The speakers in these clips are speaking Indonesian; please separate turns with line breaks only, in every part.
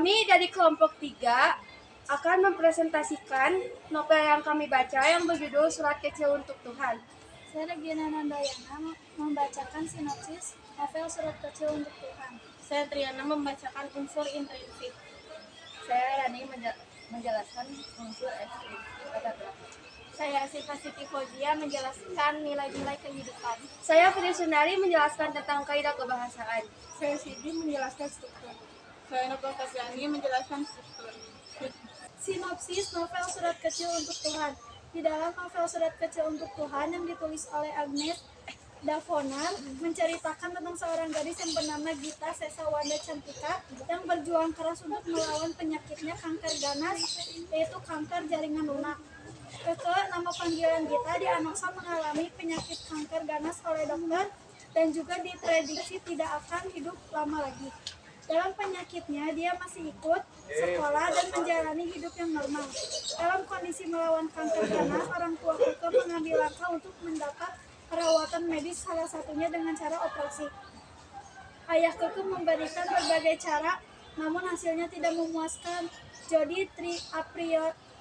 Kami dari kelompok 3 akan mempresentasikan novel yang kami baca yang berjudul Surat Kecil untuk Tuhan.
Saya Regina Nandayana membacakan sinopsis novel Surat Kecil untuk Tuhan.
Saya Triana membacakan unsur intrinsik.
Saya Rani menjelaskan unsur ekstrinsik latar belakang.
Saya Asifa Siti Fauzia menjelaskan nilai-nilai kehidupan.
Saya Putri Sunari menjelaskan tentang kaidah kebahasaan.
Saya Sidi menjelaskan struktur. Saya Nopal Kasyani menjelaskan struktur.
Sinopsis novel Surat Kecil untuk Tuhan. Di dalam novel Surat Kecil untuk Tuhan yang ditulis oleh Agnes Davonar menceritakan tentang seorang gadis yang bernama Gita Sesa Wanda Cantika yang berjuang keras untuk melawan penyakitnya kanker ganas, yaitu kanker jaringan lunak. Nama panggilan Gita dianoksa mengalami penyakit kanker ganas oleh dokter dan juga diprediksi tidak akan hidup lama lagi. Dalam penyakitnya, dia masih ikut sekolah dan menjalani hidup yang normal. Dalam kondisi melawan kanker ganas, orang tua Keke mengambil langkah untuk mendapat perawatan medis, salah satunya dengan cara operasi. Ayah Keke memberikan berbagai cara, namun hasilnya tidak memuaskan. Jody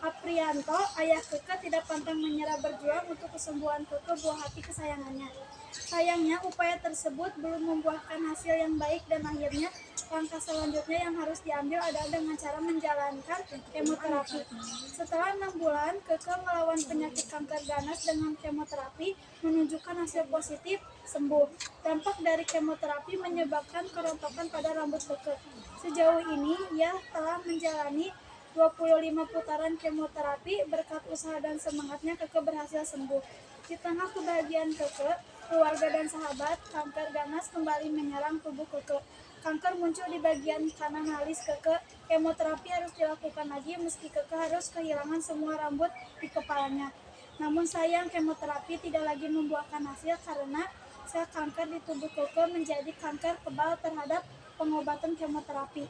Aprianto, ayah Keke, tidak pantang menyerah berjuang untuk kesembuhan Keke, buah hati kesayangannya. Sayangnya, upaya tersebut belum membuahkan hasil yang baik dan akhirnya langkah selanjutnya yang harus diambil adalah dengan cara menjalankan kemoterapi. Setelah 6 bulan, Keke melawan penyakit kanker ganas dengan kemoterapi menunjukkan hasil positif, sembuh. Dampak dari kemoterapi menyebabkan kerontokan pada rambut Keke. Sejauh ini, ia telah menjalani 25 putaran kemoterapi. Berkat usaha dan semangatnya, Keke berhasil sembuh. Di tengah kebahagiaan Keke, keluarga dan sahabat, kanker ganas kembali menyerang tubuh Keke. Kanker muncul di bagian kanan alis Keke. Kemoterapi harus dilakukan lagi meski Keke harus kehilangan semua rambut di kepalanya. Namun sayang, kemoterapi tidak lagi membuahkan hasil karena sel kanker di tubuh Keke menjadi kanker kebal terhadap pengobatan kemoterapi.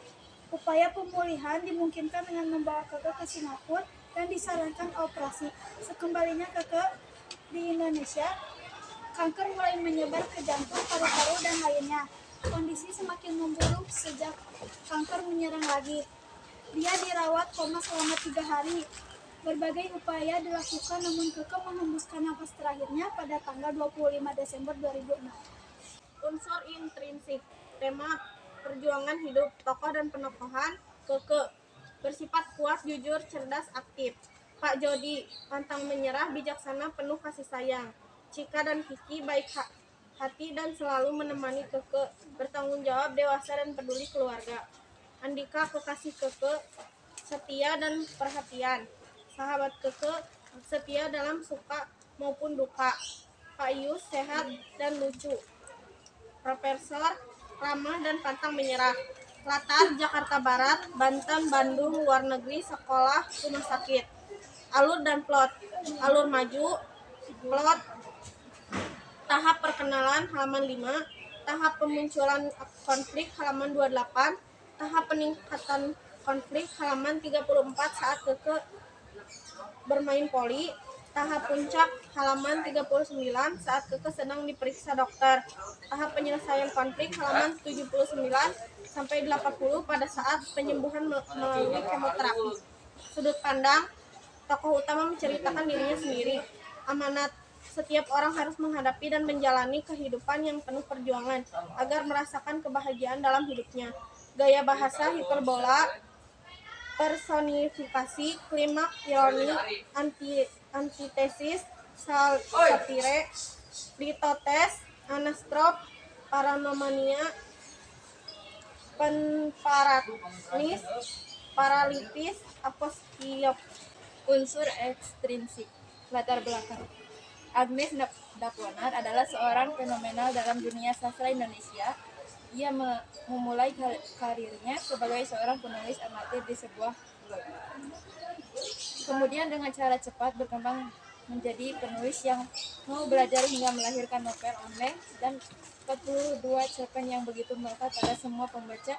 Upaya pemulihan dimungkinkan dengan membawa Keke ke Singapura dan disarankan operasi. Sekembalinya Keke di Indonesia, kanker mulai menyebar ke jantung, paru-paru, dan lainnya. Kondisi semakin memburuk sejak kanker menyerang lagi. Dia dirawat koma selama 3 hari. Berbagai upaya dilakukan namun Keke menghembuskan nafas terakhirnya pada tanggal 25 Desember 2006.
Unsur intrinsik. Tema perjuangan hidup, tokoh dan penokohan. Keke bersifat kuat, jujur, cerdas, aktif. Pak Jody pantang menyerah, bijaksana, penuh kasih sayang. Cika dan Kiki baik hati dan selalu menemani Keke, bertanggung jawab, dewasa dan peduli keluarga. Andika kekasih Keke, setia dan perhatian. Sahabat Keke, setia dalam suka maupun duka. Pak Yus sehat dan lucu. Profesor ramah dan pantang menyerah. Latar Jakarta Barat, Banten, Bandung, luar negeri, sekolah, rumah sakit. Alur dan plot. Alur maju, plot tahap perkenalan halaman 5, tahap pemunculan konflik halaman 28, tahap peningkatan konflik halaman 34 saat Keke bermain poli, tahap puncak halaman 39 saat Keke sedang diperiksa dokter, tahap penyelesaian konflik halaman 79 sampai 80 pada saat penyembuhan melalui kemoterapi. Sudut pandang, tokoh utama menceritakan dirinya sendiri. Amanat, setiap orang harus menghadapi dan menjalani kehidupan yang penuh perjuangan agar merasakan kebahagiaan dalam hidupnya. Gaya bahasa hiperbola, personifikasi, klimaks, ironi, antitesis, satire, litotes, anastrop, paranomania, penparanis, paralitis, apostiop.
Unsur ekstrinsik latar belakang. Agnes Davonar adalah seorang fenomenal dalam dunia sastra Indonesia. Ia memulai karirnya sebagai seorang penulis amatir di sebuah blog. Kemudian dengan cara cepat berkembang menjadi penulis yang mau belajar hingga melahirkan novel online dan 42 cerpen yang begitu melekat pada semua pembaca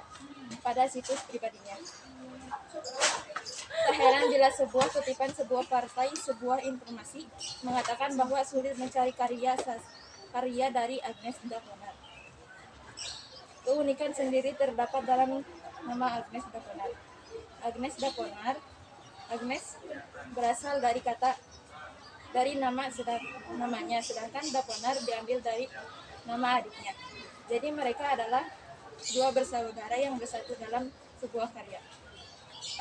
pada situs pribadinya. Tak heran bila sebuah kutipan sebuah partai, sebuah informasi mengatakan bahwa sulit mencari karya dari Agnes Davonar. Keunikan sendiri terdapat dalam nama Agnes Daponar. Agnes berasal dari namanya, sedangkan Daponar diambil dari nama adiknya. Jadi mereka adalah dua bersaudara yang bersatu dalam sebuah karya.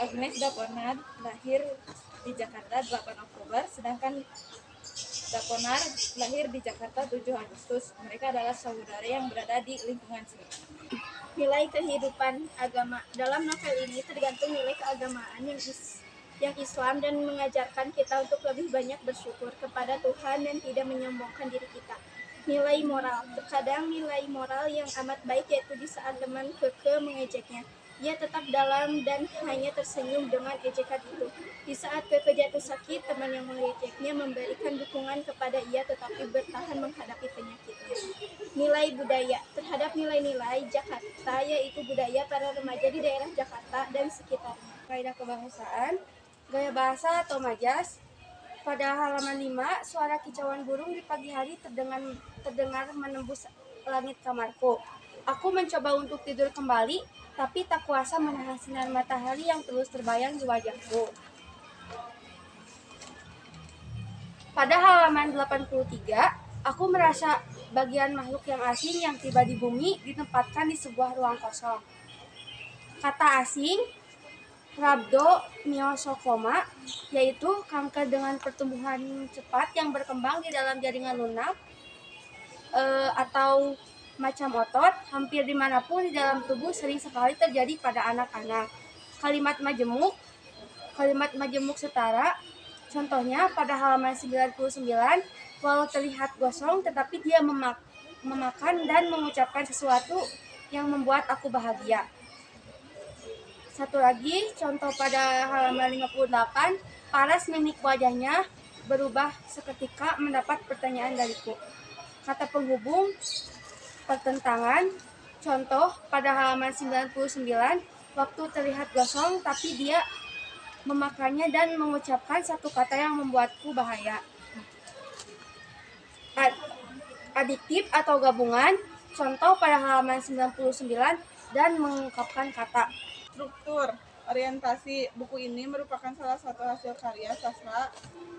Agnes Daponar lahir di Jakarta 8 Oktober, sedangkan Daponar lahir di Jakarta 7 Agustus. Mereka adalah saudara yang berada di lingkungan sini.
Nilai kehidupan agama. Dalam novel ini tergantung nilai keagamaan yang Islam dan mengajarkan kita untuk lebih banyak bersyukur kepada Tuhan dan tidak menyombongkan diri kita. Nilai moral. Terkadang nilai moral yang amat baik yaitu di saat teman Keke mengejeknya. Ia tetap dalam dan hanya tersenyum dengan ejekan itu. Di saat Keke jatuh sakit, teman yang mengejeknya memberikan dukungan kepada ia tetapi bertahan menghadapi penyakitnya. Nilai budaya. Terhadap nilai-nilai Jakarta yaitu budaya para remaja di daerah Jakarta dan sekitarnya.
Kaidah kebangsaan, gaya bahasa atau majas. Pada halaman 5, suara kicauan burung di pagi hari terdengar menembus langit kamarku. Aku mencoba untuk tidur kembali, tapi tak kuasa menahan sinar matahari yang terus terbayang di wajahku. Pada halaman 83, aku merasa bagian makhluk yang asing yang tiba di bumi ditempatkan di sebuah ruang kosong. Kata asing Rhabdomyosarcoma, yaitu kanker dengan pertumbuhan cepat yang berkembang di dalam jaringan lunak atau macam otot, hampir dimanapun di dalam tubuh sering sekali terjadi pada anak-anak. Kalimat majemuk setara, contohnya pada halaman 99, walau terlihat gosong tetapi dia memakan dan mengucapkan sesuatu yang membuat aku bahagia. Satu lagi, contoh pada halaman 58, paras mimik wajahnya berubah seketika mendapat pertanyaan dariku. Kata penghubung, pertentangan, contoh pada halaman 99, waktu terlihat gosong tapi dia memakannya dan mengucapkan satu kata yang membuatku bahaya. Adiktif atau gabungan, contoh pada halaman 99 dan mengungkapkan kata.
Struktur, orientasi. Buku ini merupakan salah satu hasil karya sastra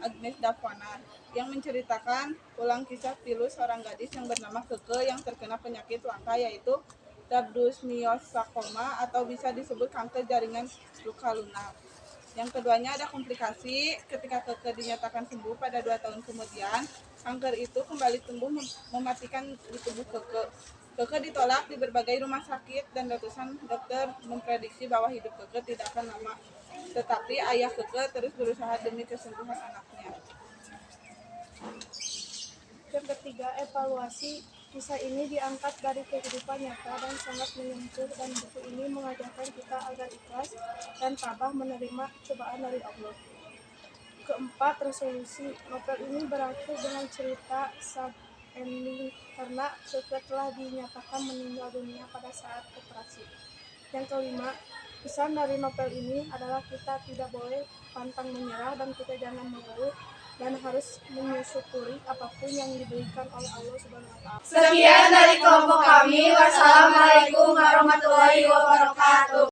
Agnes Daponar yang menceritakan ulang kisah pilu seorang gadis yang bernama Keke yang terkena penyakit langka yaitu Rhabdomyosarcoma atau bisa disebut kanker jaringan luka lunak. Yang keduanya ada komplikasi. Ketika Keke dinyatakan sembuh pada 2 tahun kemudian, kanker itu kembali tumbuh mematikan di tubuh Keke. Keke ditolak di berbagai rumah sakit dan ratusan dokter memprediksi bahwa hidup Keke tidak akan lama. Tetapi ayah Keke terus berusaha demi kesembuhan anaknya.
Yang ketiga, evaluasi. Kisah ini diangkat dari kehidupan nyata dan sangat menyentuh, dan buku ini mengajarkan kita agar ikhlas dan tabah menerima cobaan dari Allah. Keempat, resolusi. Novel ini berakhir dengan cerita sad ending karena Keke telah dinyatakan meninggal dunia pada saat operasi. Yang kelima, pesan dari novel ini adalah kita tidak boleh pantang menyerah dan kita jangan mengeluh dan harus mensyukuri apapun yang diberikan oleh Allah Subhanahu wa taala.
Sekian dari kelompok kami. Wassalamualaikum warahmatullahi wabarakatuh.